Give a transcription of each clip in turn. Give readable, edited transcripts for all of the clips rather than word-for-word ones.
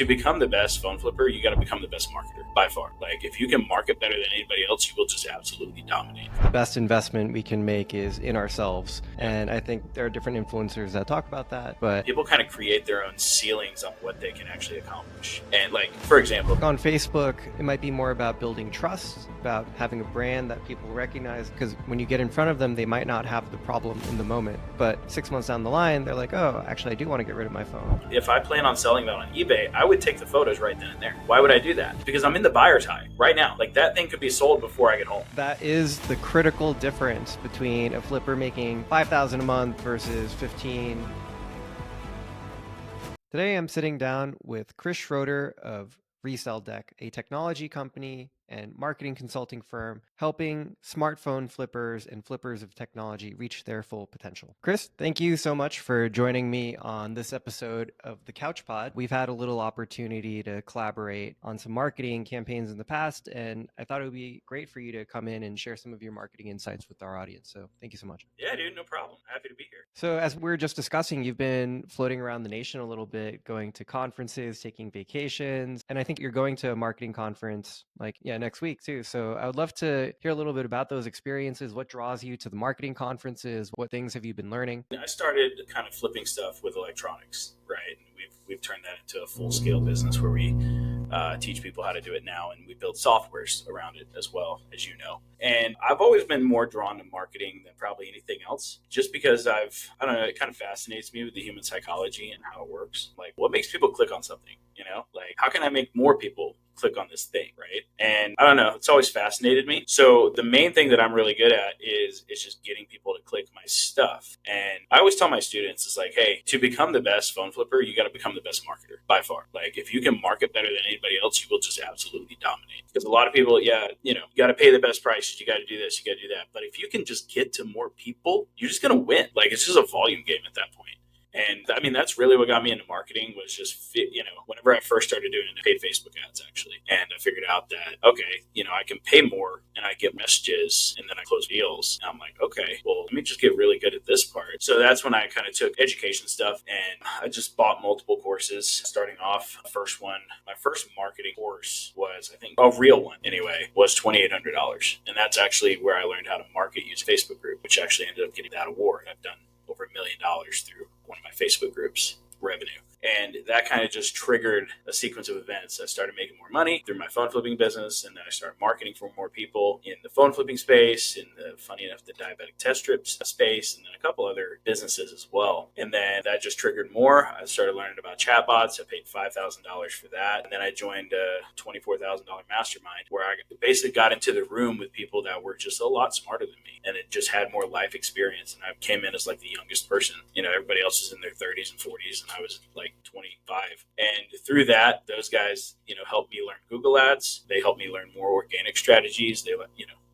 to become the best phone flipper, you got to become the best marketer by far. Like if you can market better than anybody else, you will just absolutely dominate. The best investment we can make is in ourselves. And I think there are different influencers that talk about that, but people kind of create their own ceilings on what they can actually accomplish. And like, for example, on Facebook, it might be more about building trust, about having a brand that people recognize, because when you get in front of them, they might not have the problem in the moment, but 6 months down the line, they're like, oh, actually, I do want to get rid of my phone. If I plan on selling that on eBay, I would take the photos right then and there. Why would I do that? Because I'm in the buyer's eye right now. Like that thing could be sold before I get home. That is the critical difference between a flipper making $5,000 a month versus 15. Today, I'm sitting down with Chris Schroeder of Resell Deck, a technology company and marketing consulting firm helping smartphone flippers and flippers of technology reach their full potential. Chris, thank you so much for joining me on this episode of the Couch Pod. We've had a little opportunity to collaborate on some marketing campaigns in the past, and I thought it would be great for you to come in and share some of your marketing insights with our audience. So thank you so much. Yeah, dude, no problem. Happy to be here. So as we were just discussing, you've been floating around the nation a little bit, going to conferences, taking vacations, and I think you're going to a marketing conference next week too. So I would love to hear a little bit about those experiences. What draws you to the marketing conferences? What things have you been learning? I started kind of flipping stuff with electronics, right? We've turned that into a full-scale business where we teach people how to do it now, and we build softwares around it as well, as you know. And I've always been more drawn to marketing than probably anything else, just because I don't know, it kind of fascinates me with the human psychology and how it works. Like, what makes people click on something, you know? Like, how can I make more people click on this thing, right? And I don't know, it's always fascinated me. So the main thing that I'm really good at is just getting people to click my stuff. And I always tell my students, it's like, hey, to become the best phone flipper, you got to become the best marketer by far. Like if you can market better than anybody else, you will just absolutely dominate. Because a lot of people, you got to pay the best prices, you got to do this, you got to do that. But if you can just get to more people, you're just going to win. Like it's just a volume game at that point. And I mean, that's really what got me into marketing was just, whenever I first started doing paid Facebook ads, actually. And I figured out that, okay, I can pay more and I get messages and then I close deals. And I'm like, okay, well, let me just get really good at this part. So that's when I kind of took education stuff and I just bought multiple courses. Starting off, my first marketing course was, I think, a real one anyway, was $2,800. And that's actually where I learned how to market using Facebook group, which actually ended up getting that award. I've done over $1 million through one of my Facebook groups revenue. And that kind of just triggered a sequence of events. I started making more money through my phone flipping business. And then I started marketing for more people in the phone flipping space, in the, funny enough, the diabetic test strips space, and then a couple other businesses as well. And then that just triggered more. I started learning about chatbots. I paid $5,000 for that. And then I joined a $24,000 mastermind where I basically got into the room with people that were just a lot smarter than me. And it just had more life experience. And I came in as like the youngest person. Everybody else was in their 30s and 40s. And I was like 25. And through that, those guys, helped me learn Google Ads. They helped me learn more organic strategies.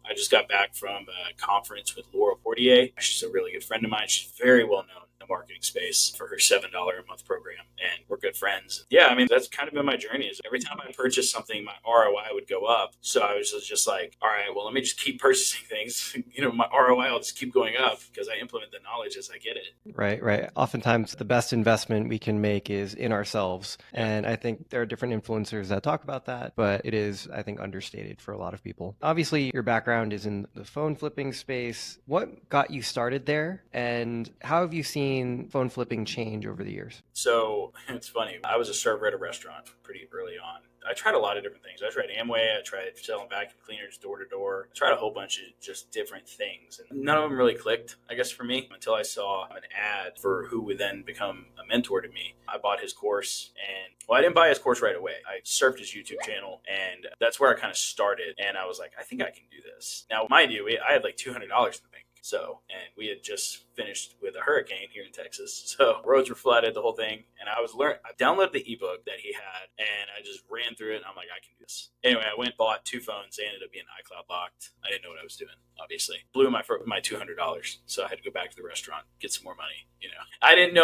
I just got back from a conference with Laura Portier. She's a really good friend of mine. She's very well known in the marketing space for her $7 a month program. And we're good friends. Yeah, I mean, that's kind of been my journey. Is every time I purchased something, my ROI would go up. So I was just like, all right, well, let me just keep purchasing things. My ROI will just keep going up because I implement the knowledge as I get it. Right. Oftentimes, the best investment we can make is in ourselves. Yeah. And I think there are different influencers that talk about that, but it is, I think, understated for a lot of people. Obviously, your background is in the phone flipping space. What got you started there? And how have you seen phone flipping change over the years? So it's funny. I was a server at a restaurant pretty early on. I tried a lot of different things. I tried Amway. I tried selling vacuum cleaners door to door. I tried a whole bunch of just different things. And none of them really clicked, I guess, for me until I saw an ad for who would then become a mentor to me. I bought his course I didn't buy his course right away. I surfed his YouTube channel and that's where I kind of started. And I was like, I think I can do this. Now, mind you, I had like $200 in the bank. And we had just finished with a hurricane here in Texas. So roads were flooded, the whole thing. And I downloaded the ebook that he had and I just ran through it and I'm like, I can do this. Anyway, I went and bought 2 phones. They ended up being iCloud locked. I didn't know what I was doing, obviously. Blew my $200. So I had to go back to the restaurant, get some more money. I didn't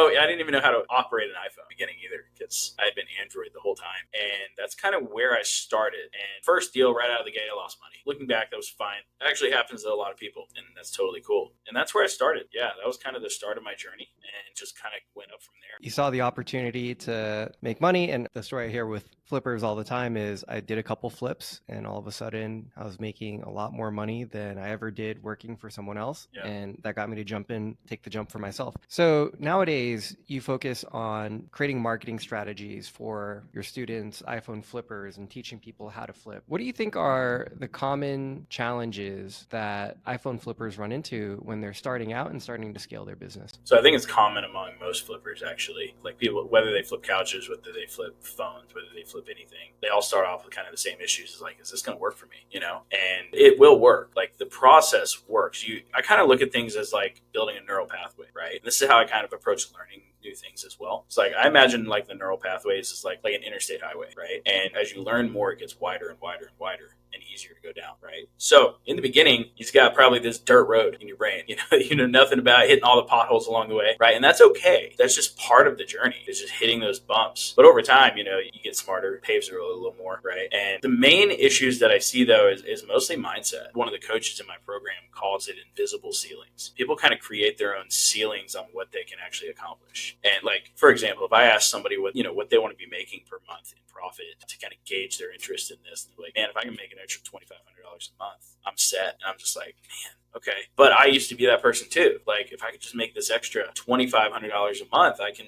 even know how to operate an iPhone in the beginning either because I had been Android the whole time. And that's kind of where I started. And first deal right out of the gate, I lost money. Looking back, that was fine. It actually happens to a lot of people and that's totally cool. And that's where I started. Yeah, that was kind of the start of my journey, and just kind of went up from there. You saw the opportunity to make money. And the story I hear with flippers all the time is I did a couple flips and all of a sudden I was making a lot more money than I ever did working for someone else. Yeah. And that got me to take the jump for myself. So nowadays you focus on creating marketing strategies for your students, iPhone flippers, and teaching people how to flip. What do you think are the common challenges that iPhone flippers run into when they're starting out and starting to scale their business? So I think it's common among most flippers, actually. Like people, whether they flip couches, whether they flip phones, whether they flip anything, they all start off with kind of the same issues. It's like, is this going to work for me? And it will work. Like the process works. I kind of look at things as like building a neural pathway, right? And this is how I kind of approach learning new things as well. It's like I imagine like the neural pathways is like an interstate highway, right? And as you learn more, it gets wider and wider and wider and easier to go down, right? So in the beginning, you've got probably this dirt road in your brain. You know nothing about hitting all the potholes along the way, right? And that's okay. That's just part of the journey. It's just hitting those bumps. But over time, you get smarter, paves the road a little more, right? And the main issues that I see though is mostly mindset. One of the coaches in my program calls it invisible ceilings. People kind of create their own ceilings on what they can actually accomplish. And like, for example, if I ask somebody what they want to be making per month in profit to kind of gauge their interest in this, and like, man, if I can make an extra $2,500 a month, I'm set. And I'm just like, man, okay. But I used to be that person too. Like, if I could just make this extra $2,500 a month, I can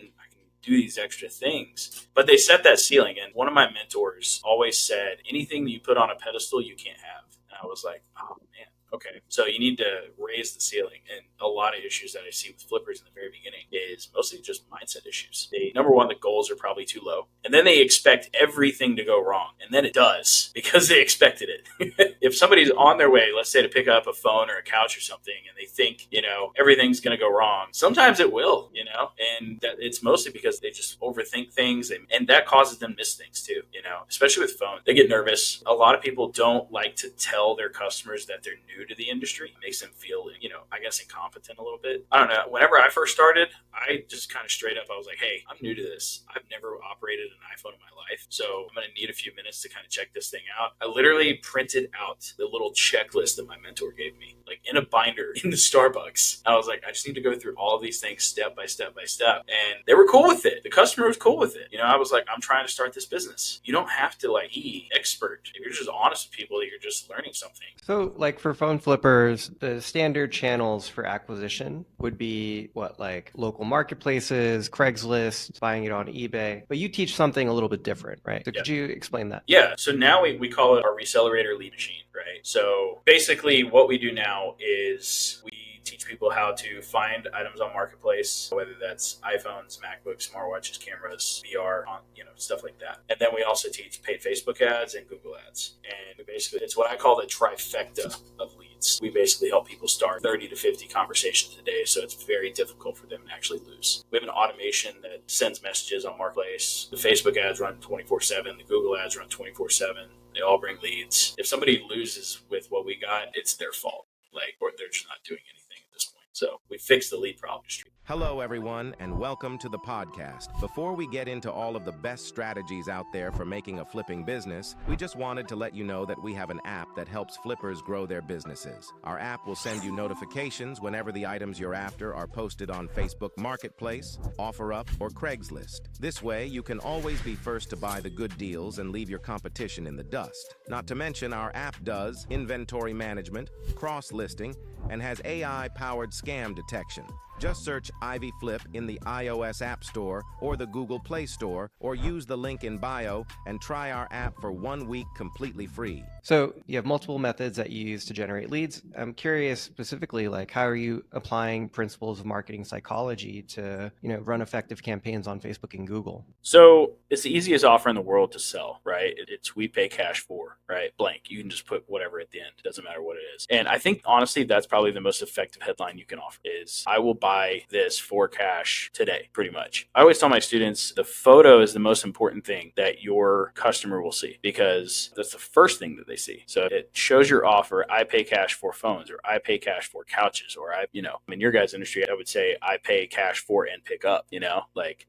do these extra things. But they set that ceiling. And one of my mentors always said, anything you put on a pedestal, you can't have. And I was like, oh man. Okay, so you need to raise the ceiling. And a lot of issues that I see with flippers in the very beginning is mostly just mindset issues. Number one, the goals are probably too low. And then they expect everything to go wrong. And then it does because they expected it. If somebody's on their way, let's say to pick up a phone or a couch or something, and they think, everything's going to go wrong, sometimes it will, and that it's mostly because they just overthink things. And that causes them to miss things too, especially with phones. They get nervous. A lot of people don't like to tell their customers that they're new to the industry. It makes them feel, I guess incompetent a little bit. I don't know. Whenever I first started, I just kind of straight up, I was like, hey, I'm new to this. I've never operated an iPhone in my life. So I'm going to need a few minutes to kind of check this thing out. I literally printed out the little checklist that my mentor gave me, like in a binder in the Starbucks. I was like, I just need to go through all of these things step by step by step. And they were cool with it. The customer was cool with it. I was like, I'm trying to start this business. You don't have to be expert. If you're just honest with people, you're just learning something. So like for phone flippers, the standard channels for acquisition would be what, like local marketplaces, Craigslist, buying it on eBay. But you teach something a little bit different, right? So could you explain that? Yeah. So now we call it our Resellerator lead machine, right? So basically what we do now is we teach people how to find items on Marketplace, whether that's iPhones, MacBooks, smartwatches, cameras, VR, stuff like that. And then we also teach paid Facebook ads and Google ads. And it's what I call the trifecta of leads. We basically help people start 30 to 50 conversations a day, so it's very difficult for them to actually lose. We have an automation that sends messages on Marketplace. The Facebook ads run 24/7. The Google ads run 24/7. They all bring leads. If somebody loses with what we got, it's their fault. Or they're just not doing anything at this point. So we fixed the lead problem. Hello, everyone, and welcome to the podcast. Before we get into all of the best strategies out there for making a flipping business, we just wanted to let you know that we have an app that helps flippers grow their businesses. Our app will send you notifications whenever the items you're after are posted on Facebook Marketplace, OfferUp, or Craigslist. This way, you can always be first to buy the good deals and leave your competition in the dust. Not to mention, our app does inventory management, cross-listing, and has AI-powered scam detection. Just search Ivy Flip in the iOS App Store or the Google Play Store, or use the link in bio and try our app for 1 week completely free. So you have multiple methods that you use to generate leads. I'm curious specifically, how are you applying principles of marketing psychology to, run effective campaigns on Facebook and Google? So it's the easiest offer in the world to sell, right? It's we pay cash for, right? Blank. You can just put whatever at the end. It doesn't matter what it is. And I think honestly, that's probably the most effective headline you can offer is I will buy this for cash today, pretty much. I always tell my students the photo is the most important thing that your customer will see because that's the first thing that they see. So it shows your offer. I pay cash for phones, or I pay cash for couches, or in your guys' industry, I would say I pay cash for and pick up,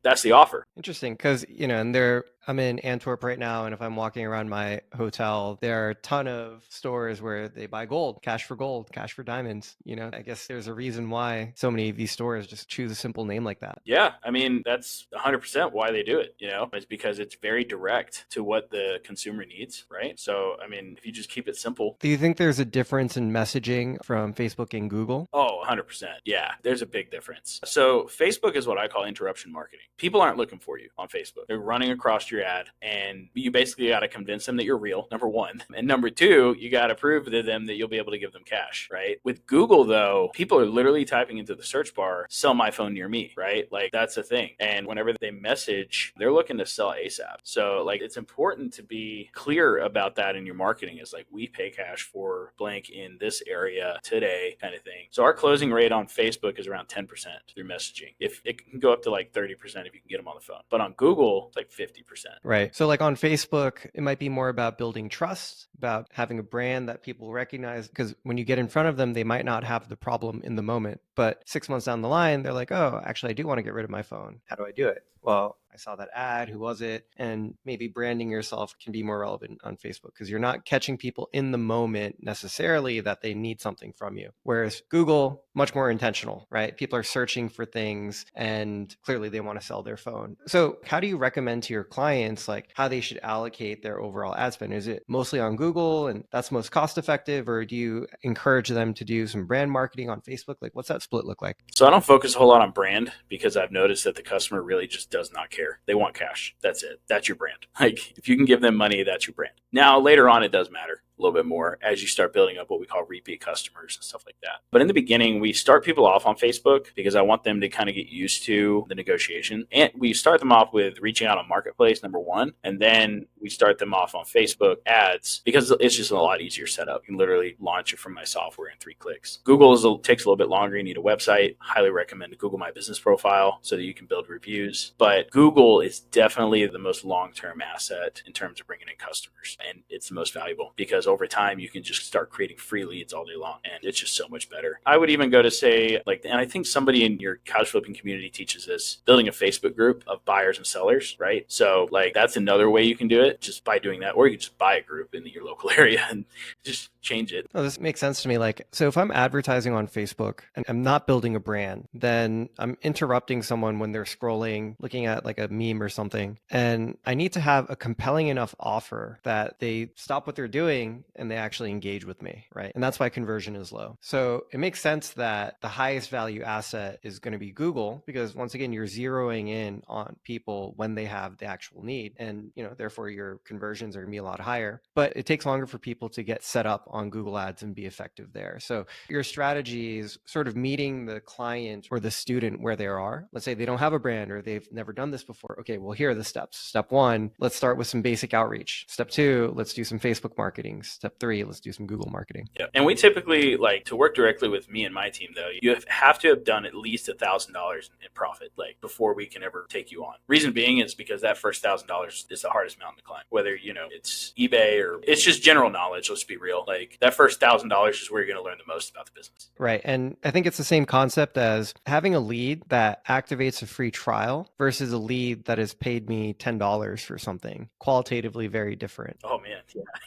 that's the offer. Interesting. Because, and there I'm in Antwerp right now, and if I'm walking around my hotel, there are a ton of stores where they buy gold, gold, cash for diamonds. I guess there's a reason why so many of these stores just choose a simple name like that. Yeah, I mean, that's 100% why they do it, It's because it's very direct to what the consumer needs, right? So, I mean, if you just keep it simple. Do you think there's a difference in messaging from Facebook and Google? Oh, 100%. Yeah, there's a big difference. So, Facebook is what I call interruption marketing. People aren't looking for you on Facebook. They're running across your ad, and you basically got to convince them that you're real, number one. And number two, you got to prove to them that you'll be able to give them cash, right? With Google, though, people are literally typing into the search bar, sell my phone near me, right? Like, that's a thing. And whenever they message, they're looking to sell ASAP. So, like, it's important to be clear about that in your marketing. Is like, we pay cash for blank in this area today, kind of thing. So our closing rate on Facebook is around 10% through messaging. If it can go up to like 30% if you can get them on the phone. But on Google, it's like 50%. Right. So like on Facebook, it might be more about building trust, about having a brand that people recognize, because when you get in front of them, they might not have the problem in the moment. But 6 months down the line, they're like, oh, actually, I do want to get rid of my phone. How do I do it? Well, I saw that ad. Who was it? And maybe branding yourself can be more relevant on Facebook because you're not catching people in the moment necessarily that they need something from you. Whereas Google, much more intentional, right? People are searching for things and clearly they want to sell their phone. So how do you recommend to your clients like how they should allocate their overall ad spend? Is it mostly on Google and that's most cost effective, or do you encourage them to do some brand marketing on Facebook? Like what's that split look like? So I don't focus a whole lot on brand because I've noticed that the customer really just does not care. They want cash. That's it. That's your brand. Like if you can give them money, that's your brand. Now later on, it does matter a little bit more as you start building up what we call repeat customers and stuff like that. But in the beginning, we start people off on Facebook because I want them to kind of get used to the negotiation. And we start them off with reaching out on Marketplace, number one. And then we start them off on Facebook ads because it's just a lot easier setup. You can literally launch it from my software in 3 clicks. Google takes a little bit longer. You need a website. Highly recommend to Google My Business Profile so that you can build reviews. But Google is definitely the most long-term asset in terms of bringing in customers. And it's the most valuable because over time, you can just start creating free leads all day long. And it's just so much better. I would even go to say, and I think somebody in your couch flipping community teaches this, building a Facebook group of buyers and sellers, right? So that's another way you can do it just by doing that. Or you can just buy a group in your local area and just change it. Oh, this makes sense to me. So if I'm advertising on Facebook and I'm not building a brand, then I'm interrupting someone when they're scrolling, looking at like a meme or something. And I need to have a compelling enough offer that they stop what they're doing and they actually engage with me, right? And that's why conversion is low. So it makes sense that the highest value asset is going to be Google because once again, you're zeroing in on people when they have the actual need. And, therefore your conversions are going to be a lot higher, but it takes longer for people to get set up on Google Ads and be effective there. So your strategy is sort of meeting the client or the student where they are. Let's say they don't have a brand or they've never done this before. Okay, well, here are the steps. Step 1, let's start with some basic outreach. Step 2, let's do some Facebook marketing. Step 3, let's do some Google marketing. Yeah. And we typically to work directly with me and my team, though, you have to have done at least $1,000 in profit, before we can ever take you on. Reason being is because that first $1,000 is the hardest mountain to climb, whether, it's eBay or it's just general knowledge. Let's be real. That first $1,000 is where you're going to learn the most about the business. Right. And I think it's the same concept as having a lead that activates a free trial versus a lead that has paid me $10 for something. Qualitatively very different. Oh, man.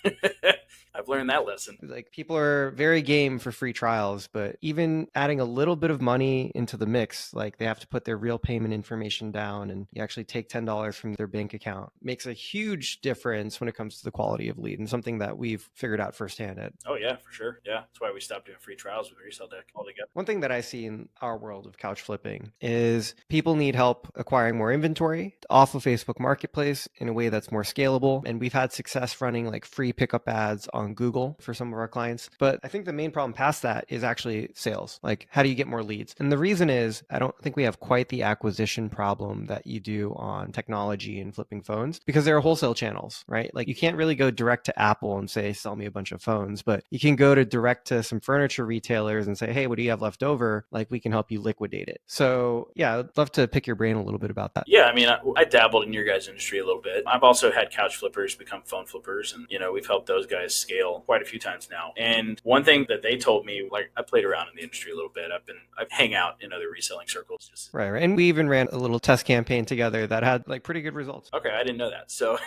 Yeah. I've learned that lesson. People are very game for free trials, but even adding a little bit of money into the mix, they have to put their real payment information down and you actually take $10 from their bank account, makes a huge difference when it comes to the quality of lead and something that we've figured out firsthand. Oh yeah, for sure. Yeah. That's why we stopped doing free trials with Resell Deck altogether. One thing that I see in our world of couch flipping is people need help acquiring more inventory off of Facebook Marketplace in a way that's more scalable. And we've had success running free pickup ads on Google for some of our clients. But I think the main problem past that is actually sales. How do you get more leads? And the reason is I don't think we have quite the acquisition problem that you do on technology and flipping phones because there are wholesale channels, right? You can't really go direct to Apple and say, sell me a bunch of phones, but you can go to direct to some furniture retailers and say, hey, what do you have left over? We can help you liquidate it. So yeah, I'd love to pick your brain a little bit about that. Yeah. I mean, I dabbled in your guys' industry a little bit. I've also had couch flippers become phone flippers and, we've helped those guys guys scale quite a few times now. And one thing that they told me, like I played around in the industry a little bit. I hang out in other reselling circles. Right. And we even ran a little test campaign together that had like pretty good results. Okay, I didn't know that. So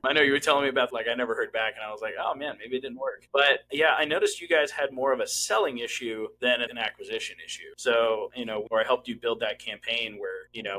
I know you were telling me about like I never heard back, and I was like, oh man, maybe it didn't work. But yeah, I noticed you guys had more of a selling issue than an acquisition issue. So, where I helped you build that campaign where,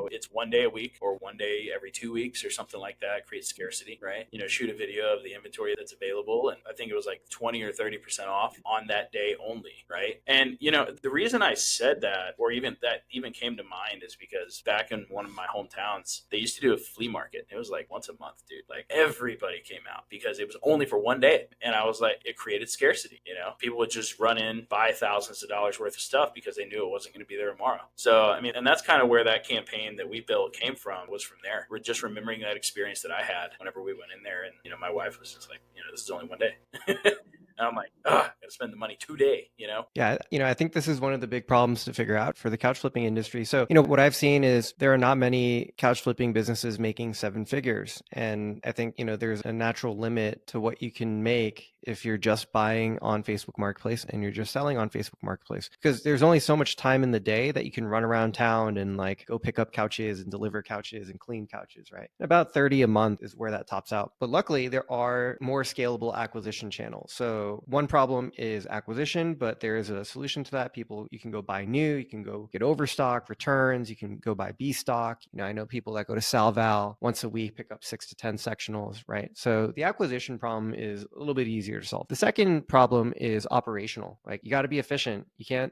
it's one day a week or one day every 2 weeks or something like that, create scarcity, right? Shoot a video of the inventory that's available. And I think it was like 20 or 30% off on that day only, right? And, the reason I said that, or even that even came to mind, is because back in one of my hometowns, they used to do a flea market. It was like once a month, dude. Like everybody came out because it was only for one day. And I was like, it created scarcity, people would just run in, buy thousands of dollars worth of stuff because they knew it wasn't going to be there tomorrow. So, and that's kind of where that campaign that we built came from, was from there. We're just remembering that experience that I had whenever we went in there. And, my wife was just like, this is only one day. And I'm like, I gotta spend the money today, Yeah, I think this is one of the big problems to figure out for the couch flipping industry. So, what I've seen is there are not many couch flipping businesses making 7 figures. And I think, there's a natural limit to what you can make if you're just buying on Facebook Marketplace and you're just selling on Facebook Marketplace, because there's only so much time in the day that you can run around town and like go pick up couches and deliver couches and clean couches, right? About 30 a month is where that tops out. But luckily, there are more scalable acquisition channels. So one problem is acquisition, but there is a solution to that. You can go buy new, you can go get overstock, returns, you can go buy B stock. I know people that go to SalVal once a week, pick up 6 to 10 sectionals, right? So the acquisition problem is a little bit easier to solve. The second problem is operational. Like you got to be efficient. You can't,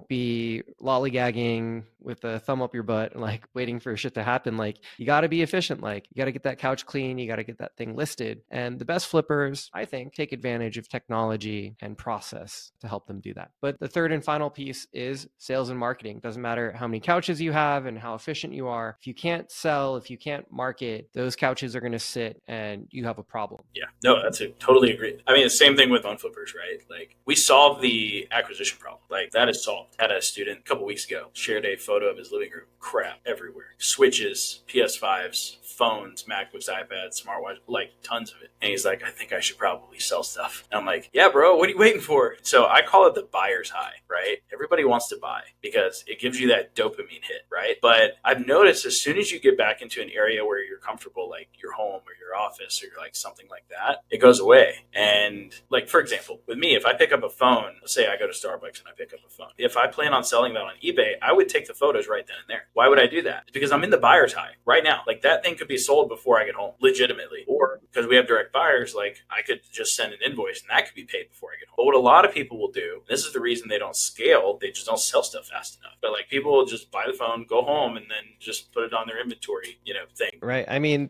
be lollygagging with a thumb up your butt, like waiting for shit to happen. Like you got to be efficient. Like you got to get that couch clean. You got to get that thing listed. And the best flippers, I think, take advantage of technology and process to help them do that. But the third and final piece is sales and marketing. Doesn't matter how many couches you have and how efficient you are. If you can't sell, if you can't market, those couches are going to sit and you have a problem. Yeah, no, totally agree. The same thing with phone flippers, right? Like we solved the acquisition problem. Like that is solved. Had a student a couple weeks ago shared a photo of his living room. Crap everywhere. Switches, PS5s, phones, MacBooks, iPads, smartwatch, like tons of it. And he's like, I think I should probably sell stuff. And I'm like, yeah, bro, what are you waiting for? So I call it the buyer's high, right? Everybody wants to buy because it gives you that dopamine hit, right? But I've noticed as soon as you get back into an area where you're comfortable, like your home or your office or like something like that, it goes away. And like, for example, with me, if I pick up a phone, let's say I go to Starbucks and I pick up a phone. If I plan on selling that on eBay, I would take the photos right then and there. Why would I do that? It's because I'm in the buyer's high right now. Like that thing could be sold before I get home, legitimately. Or because we have direct buyers, like I could just send an invoice and that could be paid before I get home. But what a lot of people will do, this is the reason they don't scale, they just don't sell stuff fast enough. But like people will just buy the phone, go home, and then just put it on their inventory, thing. Right.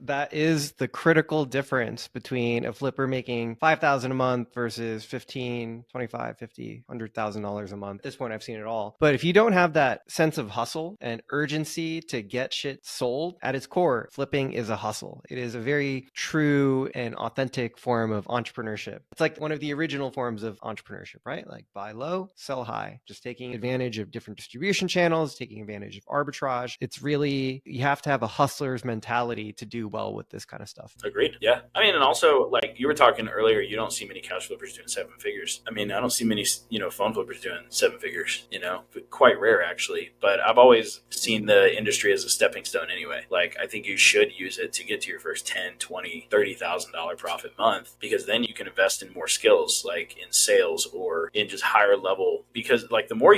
That is the critical difference between a flipper making $5,000 a month versus $15, $25, $50, $100,000 a month. At this point, I've seen it all. But if you don't have that sense of hustle and urgency to get shit sold, at its core, flipping is a hustle. It is a very true and authentic form of entrepreneurship. It's like one of the original forms of entrepreneurship, right? Like buy low, sell high, just taking advantage of different distribution channels, taking advantage of arbitrage. It's really, you have to have a hustler's mentality to do well with this kind of stuff. Agreed. Yeah. And also like you were talking earlier, you don't see many couch flippers doing 7 figures. I don't see many, phone flippers doing 7 figures, quite rare actually. But I've always seen the industry as a stepping stone anyway. Like I think you should use it to get to your first 10, 20, $30,000 profit month, because then you can invest in more skills like in sales or in just higher level, because like the more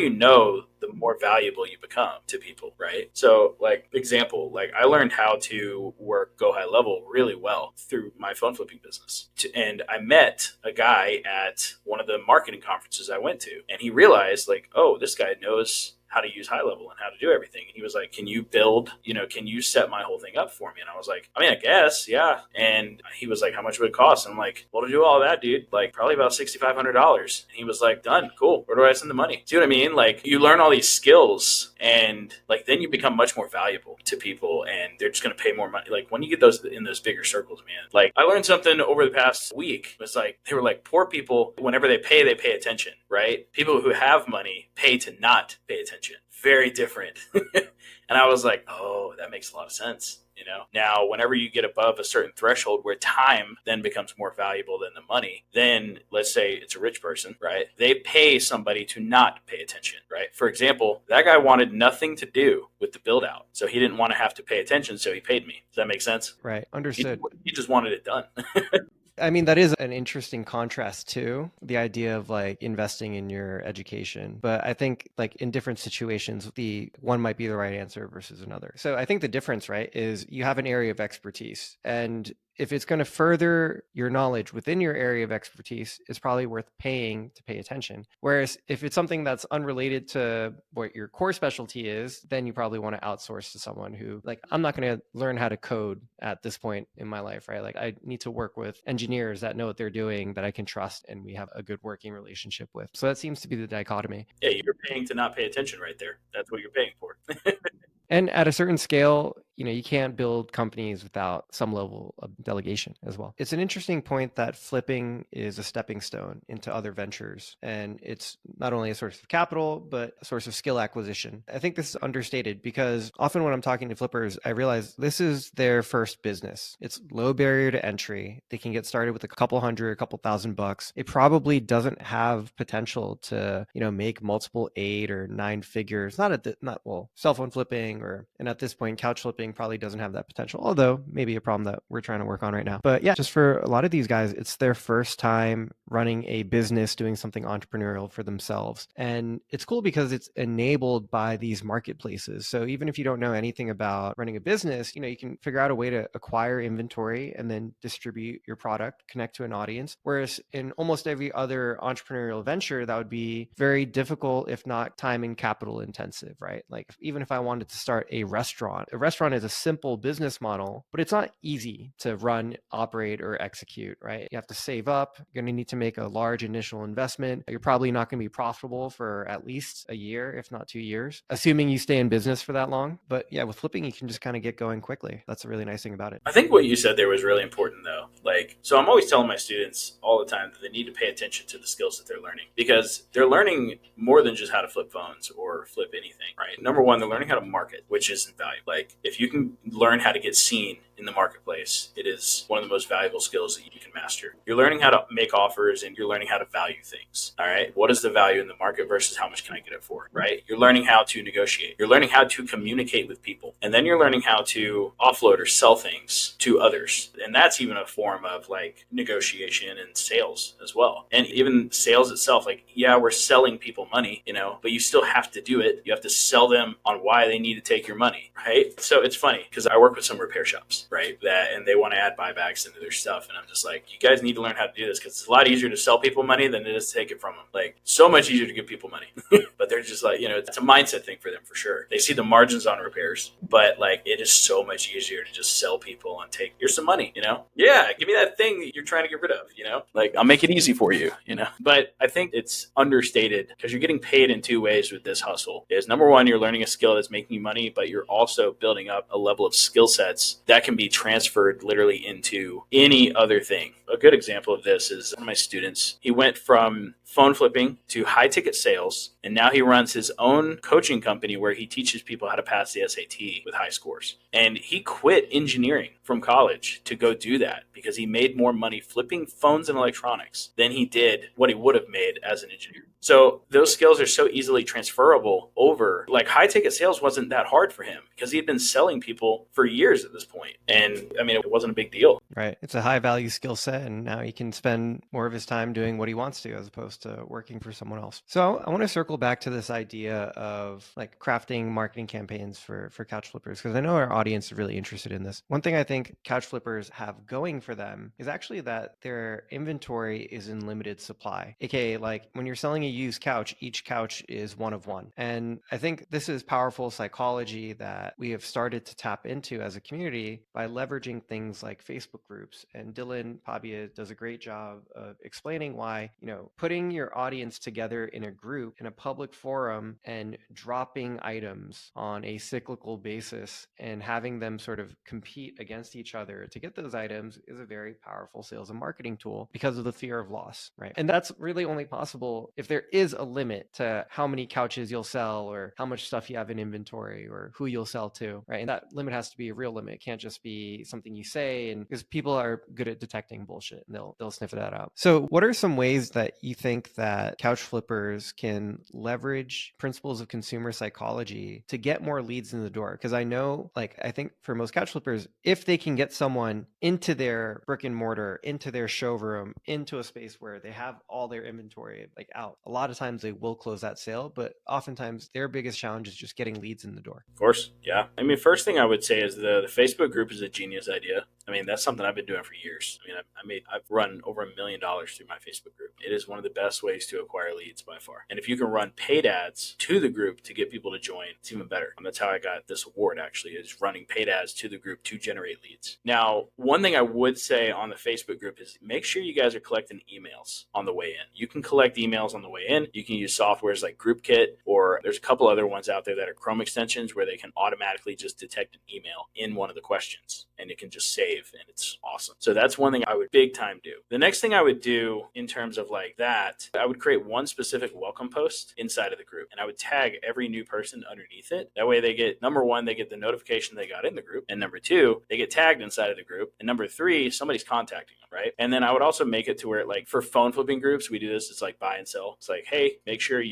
the more valuable you become to people, right? So like example, like I learned how to work Go High Level really well through my phone flipping business. And I met a guy at one of the marketing conferences I went to, and he realized like, oh, this guy knows how to use High Level and how to do everything. And he was like, can you set my whole thing up for me? And I was like, I guess, yeah. And he was like, how much would it cost? And I'm like, well, to do all that, dude, like probably about $6,500. And he was like, done, cool. Where do I send the money? See what I mean? Like you learn all these skills and like, then you become much more valuable to people and they're just going to pay more money. Like when you get those in those bigger circles, man, like I learned something over the past week. It's like, they were like, poor people, whenever they pay attention, right? People who have money pay to not pay attention. attention. Very different. And I was like, oh, that makes a lot of sense. Now, whenever you get above a certain threshold where time then becomes more valuable than the money, then let's say it's a rich person, right? They pay somebody to not pay attention, right? For example, that guy wanted nothing to do with the build out. So he didn't want to have to pay attention. So he paid me. Does that make sense? Right. Understood. He just wanted it done. I mean, that is an interesting contrast too, the idea of like investing in your education. But I think like in different situations, the one might be the right answer versus another. So I think the difference, right, is you have an area of expertise. And if it's going to further your knowledge within your area of expertise, it's probably worth paying to pay attention. Whereas if it's something that's unrelated to what your core specialty is, then you probably want to outsource to someone who, like, I'm not going to learn how to code at this point in my life, right? Like, I need to work with engineers that know what they're doing, that I can trust, and we have a good working relationship with. So that seems to be the dichotomy. Yeah, you're paying to not pay attention right there. That's what you're paying for. And at a certain scale, you can't build companies without some level of delegation as well. It's an interesting point that flipping is a stepping stone into other ventures. And it's not only a source of capital, but a source of skill acquisition. I think this is understated because often when I'm talking to flippers, I realize this is their first business. It's low barrier to entry. They can get started with a couple hundred, a couple $1,000. It probably doesn't have potential to, make multiple 8 or 9 figures. Cell phone flipping and at this point, couch flipping probably doesn't have that potential, although maybe a problem that we're trying to work on right now. But yeah, just for a lot of these guys, it's their first time running a business, doing something entrepreneurial for themselves. And it's cool because it's enabled by these marketplaces. So even if you don't know anything about running a business, you can figure out a way to acquire inventory and then distribute your product, connect to an audience. Whereas in almost every other entrepreneurial venture, that would be very difficult, if not time and capital intensive, right? Like even if I wanted to start a restaurant is a simple business model, but it's not easy to run, operate, or execute, right? You have to save up. You're going to need to make a large initial investment. You're probably not going to be profitable for at least a year, if not 2 years, assuming you stay in business for that long. But yeah, with flipping, you can just kind of get going quickly. That's a really nice thing about it. I think what you said there was really important though. So I'm always telling my students all the time that they need to pay attention to the skills that they're learning because they're learning more than just how to flip phones or flip anything, right? Number one, they're learning how to market, which isn't valuable. Like if you can learn how to get seen in the marketplace, it is one of the most valuable skills that you can master. You're learning how to make offers and you're learning how to value things. All right. What is the value in the market versus how much can I get it for? Right. You're learning how to negotiate. You're learning how to communicate with people. And then you're learning how to offload or sell things to others. And that's even a form of like negotiation and sales as well. And even sales itself, like, yeah, we're selling people money, but you still have to do it. You have to sell them on why they need to take your money. Right. So it's funny because I work with some repair shops, right? And they want to add buybacks into their stuff. And I'm just like, you guys need to learn how to do this because it's a lot easier to sell people money than it is to take it from them. Like so much easier to give people money, but they're just like, it's a mindset thing for them for sure. They see the margins on repairs, but like it is so much easier to just sell people and take, here's some money, yeah, give me that thing that you're trying to get rid of, like I'll make it easy for you, but I think it's understated because you're getting paid in 2 ways with this hustle is number one, you're learning a skill that's making you money, but you're also building up a level of skill sets that can be transferred literally into any other thing. A good example of this is one of my students. He went from phone flipping to high ticket sales, and now he runs his own coaching company where he teaches people how to pass the SAT with high scores. And he quit engineering from college to go do that because he made more money flipping phones and electronics than he did what he would have made as an engineer. So those skills are so easily transferable over. Like high ticket sales wasn't that hard for him because he had been selling people for years at this point. And I mean, it wasn't a big deal. Right. It's a high value skill set. And now he can spend more of his time doing what he wants to as opposed to working for someone else. So I want to circle back to this idea of like crafting marketing campaigns for couch flippers, because I know our audience is really interested in this. One thing I think couch flippers have going for them is actually that their inventory is in limited supply. AKA like when you're selling a used couch, each couch is one of one. And I think this is powerful psychology that we have started to tap into as a community by leveraging things like Facebook groups. And Dylan Pabia does a great job of explaining why, putting your audience together in a group, in a public forum, and dropping items on a cyclical basis and having them sort of compete against each other to get those items is a very powerful sales and marketing tool because of the fear of loss, right? And that's really only possible if there there is a limit to how many couches you'll sell or how much stuff you have in inventory or who you'll sell to, right? And that limit has to be a real limit. It can't just be something you say, and because people are good at detecting bullshit and they'll sniff that out. So what are some ways that you think that couch flippers can leverage principles of consumer psychology to get more leads in the door? Because I know, like, I think for most couch flippers, if they can get someone into their brick and mortar, into their showroom, into a space where they have all their inventory like out, a lot of times they will close that sale, but oftentimes their biggest challenge is just getting leads in the door. Of course. Yeah. I mean, first thing I would say is the Facebook group is a genius idea. I mean, that's something I've been doing for years. I mean, I've run over $1 million through my Facebook group. It is one of the best ways to acquire leads by far. And if you can run paid ads to the group to get people to join, it's even better. And that's how I got this award, actually, is running paid ads to the group to generate leads. Now, one thing I would say on the Facebook group is make sure you guys are collecting emails on the way in. You can collect emails on the way in. You can use softwares like GroupKit, or there's a couple other ones out there that are Chrome extensions where they can automatically just detect an email in one of the questions and it can just save, and it's awesome. So that's one thing I would big time do. The next thing I would do in terms of like that, I would create one specific welcome post inside of the group and I would tag every new person underneath it. That way they get, number one, they get the notification they got in the group, and number two, they get tagged inside of the group, and number three, somebody's contacting them, right? And then I would also make it to where, like, for phone flipping groups, we do this. It's like buy and sell. It's like, hey, make sure if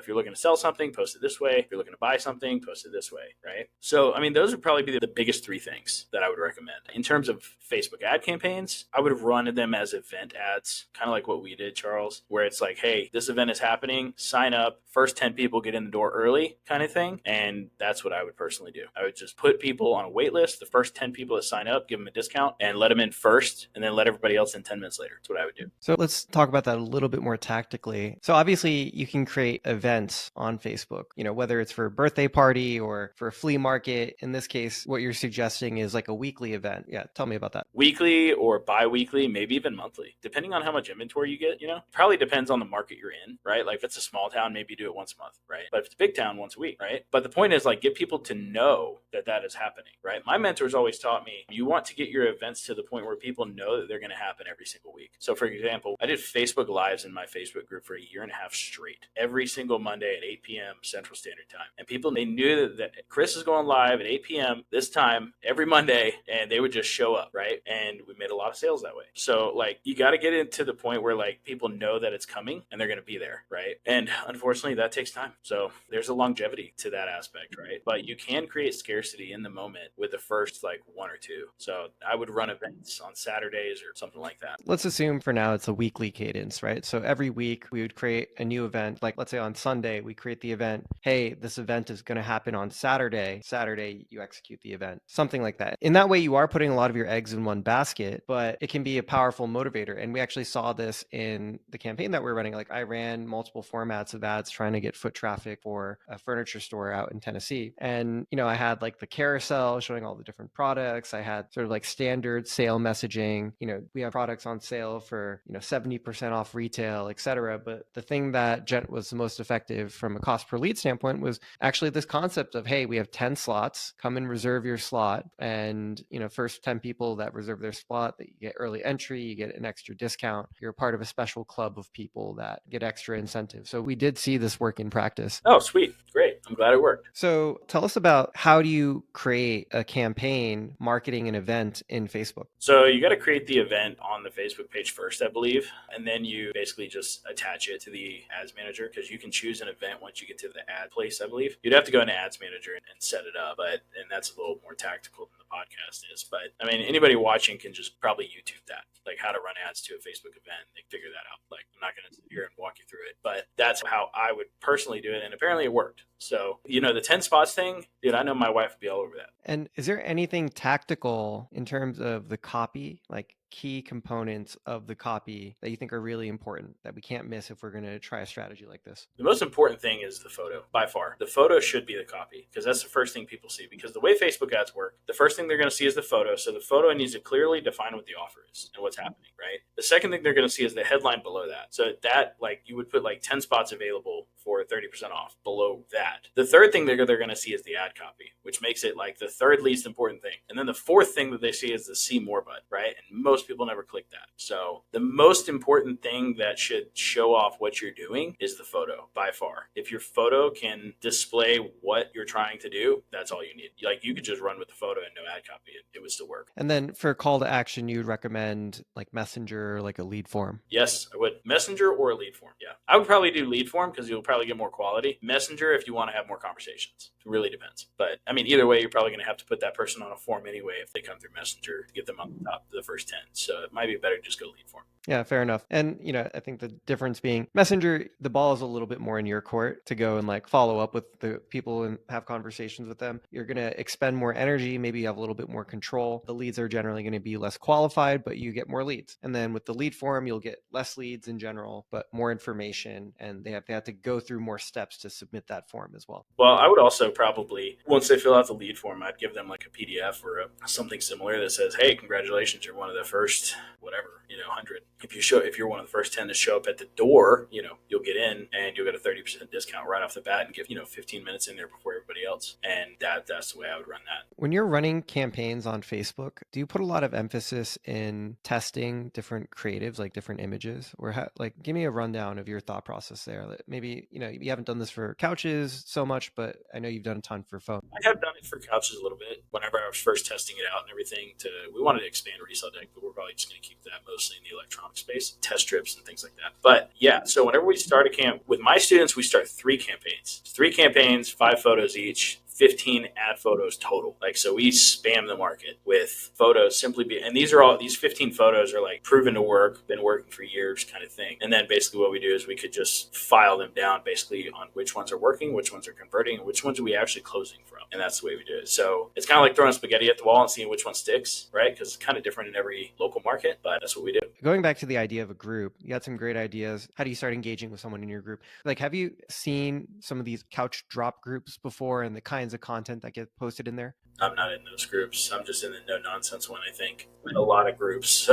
you're looking to sell something, post it this way. If you're looking to buy something, post it this way, right? So, I mean, those would probably be the biggest three things that I would recommend. In terms of Facebook ad campaigns, I would run them as event ads, kind of like what we did, Charles, where it's like, hey, this event is happening, sign up, first 10 people get in the door early kind of thing. And that's what I would personally do. I would just put people on a wait list, the first 10 people that sign up, give them a discount and let them in first, and then let everybody else in 10 minutes later. That's what I would do. So let's talk about that a little bit more tactically. So obviously you can create events on Facebook, whether it's for a birthday party or for a flea market. In this case, what you're suggesting is like a weekly event. Yeah, tell me about that. Weekly or bi-weekly, maybe even monthly, depending on how much inventory you get. Probably depends on the market you're in, right? Like if it's a small town, maybe you do it once a month, right? But if it's a big town, once a week, right? But the point is, like, get people to know that is happening, right? My mentors always taught me, you want to get your events to the point where people know that they're going to happen every single week. So for example, I did Facebook Lives in my Facebook group for 1.5 years straight, every single Monday at 8 p.m. Central Standard Time. And people, they knew that Chris is going live at 8 p.m. this time every Monday, and they would just show up, right? And we made a lot of sales that way. So like, you got to get it to the point where like people know that it's coming and they're going to be there, right? And unfortunately, that takes time. So there's a longevity to that aspect, right? But you can create scarcity in the moment with the first like one or two. So I would run events on Saturdays or something like that. Let's assume for now it's a weekly cadence, right? So every week we would create a new event. Like let's say on Sunday, we create the event. Hey, this event is going to happen on Saturday. Saturday, you execute the event, something like that. In that way, you are putting a lot of your eggs in one basket, but it can be a powerful motivator. And we actually saw this in the campaign that we're running. Like I ran multiple formats of ads trying to get foot traffic for a furniture store out in Tennessee. And, I had like the carousel showing all the different products. I had sort of like standard sale messaging. We have products on sale for, 70% off retail, et cetera. But the thing that was the most effective from a cost per lead standpoint was actually this concept of, hey, we have 10 slots, come and reserve your slot. And, first 10 people that reserve their slot, that you get early entry, you get an extra discount. You're part of a special club of people that get extra incentive. So we did see this work in practice. Oh, sweet. Great. I'm glad it worked. So tell us about how do you create a campaign marketing an event in Facebook? So you got to create the event on the Facebook page first, I believe. And then you basically just attach it to the ads manager, because you can choose an event once you get to the ad place, I believe. You'd have to go into ads manager and set it up, and that's a little more tactical than the podcast is. But I mean, anybody watching can just probably YouTube that, like how to run ads to a Facebook event. They figure that out. Like I'm not going to sit here and walk you through it, but that's how I would personally do it. And apparently it worked. So, the 10 spots thing, dude, I know my wife would be all over that. And is there anything tactical in terms of the copy, like key components of the copy that you think are really important that we can't miss if we're going to try a strategy like this? The most important thing is the photo, by far. The photo should be the copy, because that's the first thing people see. Because the way Facebook ads work, the first thing they're going to see is the photo. So the photo needs to clearly define what the offer is and what's happening, right? The second thing they're going to see is the headline below that. So that, like, you would put like 10 spots available for 30% off below that. The third thing they're going to see is the ad copy, which makes it like the third least important thing. And then the fourth thing that they see is the see more button, right? And most people never click that. So the most important thing that should show off what you're doing is the photo by far. If your photo can display what you're trying to do, that's all you need. Like you could just run with the photo and no ad copy. It would still work. And then for call to action, you would recommend like Messenger, like a lead form? Yes, I would. Messenger or a lead form. Yeah. I would probably do lead form because you'll probably get more quality. Messenger if you want to have more conversations. It really depends. But I mean, either way, you're probably going to have to put that person on a form anyway if they come through Messenger to get them on the top of the first 10. So it might be better to just go lead form. Yeah, fair enough. And, I think the difference being Messenger, the ball is a little bit more in your court to go and like follow up with the people and have conversations with them. You're going to expend more energy. Maybe you have a little bit more control. The leads are generally going to be less qualified, but you get more leads. And then with the lead form, you'll get less leads in general, but more information. And they have to go through more steps to submit that form as well. Well, I would also probably, once they fill out the lead form, I'd give them like a PDF or something similar that says, hey, congratulations, you're one of the first, whatever, 100. If you're one of the first 10 to show up at the door, you'll get in and you'll get a 30% discount right off the bat and give, 15 minutes in there before everybody else. And that's the way I would run that. When you're running campaigns on Facebook, do you put a lot of emphasis in testing different creatives, like different images? Or give me a rundown of your thought process there. Maybe, you haven't done this for couches so much, but I know you've done a ton for phone. I have done it for couches a little bit. Whenever I was first testing it out and everything, we wanted to expand Resell Deck, but we're probably just going to keep that mostly in the electronic space, test strips and things like that. But yeah, so whenever we start a camp with my students, we start 3 campaigns, 5 photos each. 15 ad photos total. So we spam the market with photos and these 15 photos are like proven to work, been working for years kind of thing. And then basically what we do is we could just file them down basically on which ones are working, which ones are converting, and which ones are we actually closing from. And that's the way we do it. So it's kind of like throwing spaghetti at the wall and seeing which one sticks, right? Because it's kind of different in every local market, but that's what we do. Going back to the idea of a group, you had some great ideas. How do you start engaging with someone in your group? Have you seen some of these couch drop groups before and the kinds of content that get posted in there? I'm not in those groups. I'm just in the no nonsense one, I think. In a lot of groups.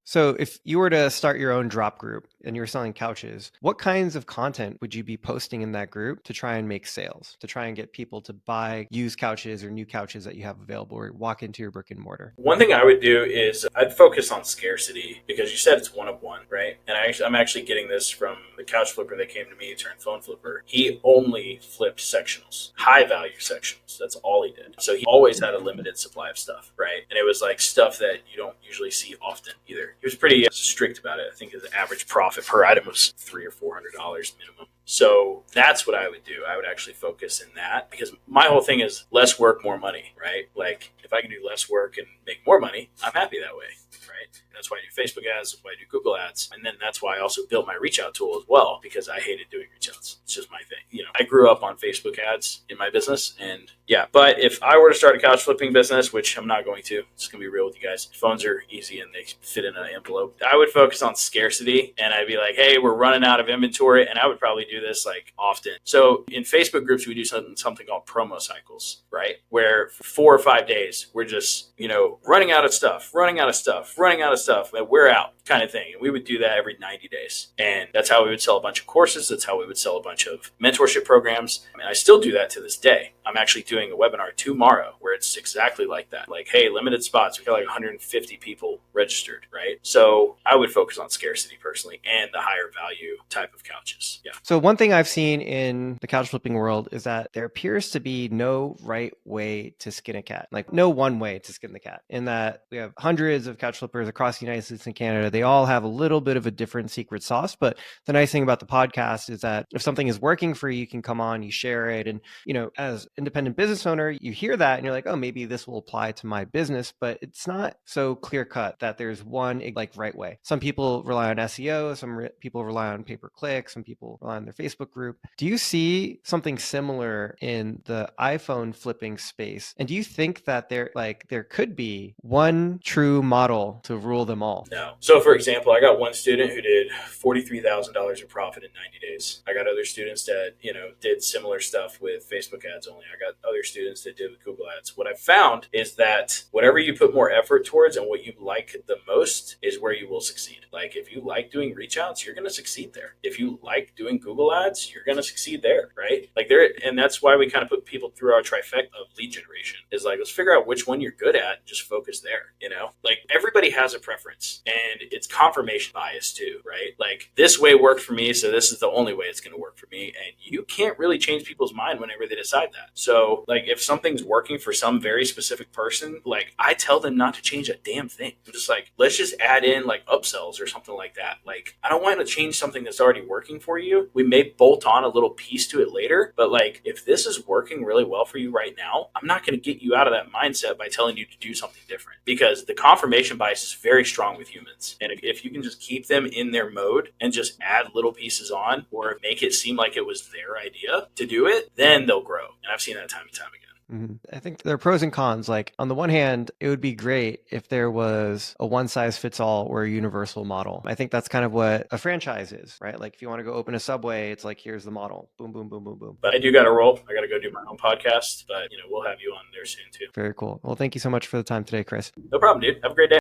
So if you were to start your own drop group and you were selling couches, what kinds of content would you be posting in that group to try and make sales, to try and get people to buy used couches or new couches that you have available or walk into your brick and mortar? One thing I would do is I'd focus on scarcity because you said it's one of one, right? And I'm actually getting this from the couch flipper that came to me, turned phone flipper. He only flipped sectionals, high value sectionals. That's all he did. So he always had a limited supply of stuff, right? And it was like stuff that you don't usually see often either. He was pretty strict about it. I think his average profit per item was $300 or $400 minimum. So that's what I would do. I would actually focus in that because my whole thing is less work, more money, right? Like if I can do less work and make more money, I'm happy that way, right? And that's why I do Facebook ads, that's why I do Google ads. And then that's why I also built my reach out tool as well because I hated doing reach outs. It's just my thing. I grew up on Facebook ads in my business and yeah. But if I were to start a couch flipping business, which I'm not going to, just going to be real with you guys. Phones are easy and they fit in an envelope. I would focus on scarcity and I'd be like, hey, we're running out of inventory. And I would probably do this like often. So in Facebook groups, we do something called promo cycles, right? Where for 4 or 5 days, we're just, running out of stuff, and we're out kind of thing. And we would do that every 90 days. And that's how we would sell a bunch of courses. That's how we would sell a bunch of mentorship programs. I mean, I still do that to this day. I'm actually doing a webinar tomorrow where it's exactly like that. Like, hey, limited spots. We got like 150 people registered, right? So I would focus on scarcity personally and the higher value type of couches. Yeah. So one thing I've seen in the couch flipping world is that there appears to be no right way to skin a cat, like no one way to skin the cat, in that we have hundreds of couch flippers across the United States and Canada. They all have a little bit of a different secret sauce. But the nice thing about the podcast is that if something is working for you, you can come on, you share it. And, as independent business owner, you hear that and you're like, oh, maybe this will apply to my business, but it's not so clear cut that there's one right way. Some people rely on SEO, some people rely on pay-per-click, some people rely on their Facebook group. Do you see something similar in the iPhone flipping space? And do you think that there could be one true model to rule them all? No. So for example, I got one student who did $43,000 in profit in 90 days. I got other students that, did similar stuff with Facebook ads only. I got other students that did with Google ads. What I found is that whatever you put more effort towards and what you like the most is where you will succeed. Like if you like doing reach outs, you're going to succeed there. If you like doing Google ads, you're going to succeed there, right? And that's why we kind of put people through our trifecta of lead generation is like, let's figure out which one you're good at and just focus there. Like everybody has a preference and it's confirmation bias too, right? Like this way worked for me, so this is the only way it's going to work for me. And you can't really change people's mind whenever they decide that. So like if something's working for some very specific person, like I tell them not to change a damn thing. I'm just like, let's just add in like upsells or something like that. Like I don't want to change something that's already working for you. We may bolt on a little piece to it later, but like if this is working really well for you right now, I'm not going to get you out of that mindset by telling you to do something different, because the confirmation bias is very strong with humans. And if you can just keep them in their mode and just add little pieces on or make it seem like it was their idea to do it, then they'll grow. And I've seen that time and time again. I think there are pros and cons. Like on the one hand, it would be great if there was a one size fits all or a universal model. I think that's kind of what a franchise is, right? Like if you want to go open a Subway, it's like, here's the model. Boom, boom, boom, boom, boom. But I do got to roll. I got to go do my own podcast, but we'll have you on there soon too. Very cool. Well, thank you so much for the time today, Chris. No problem, dude. Have a great day.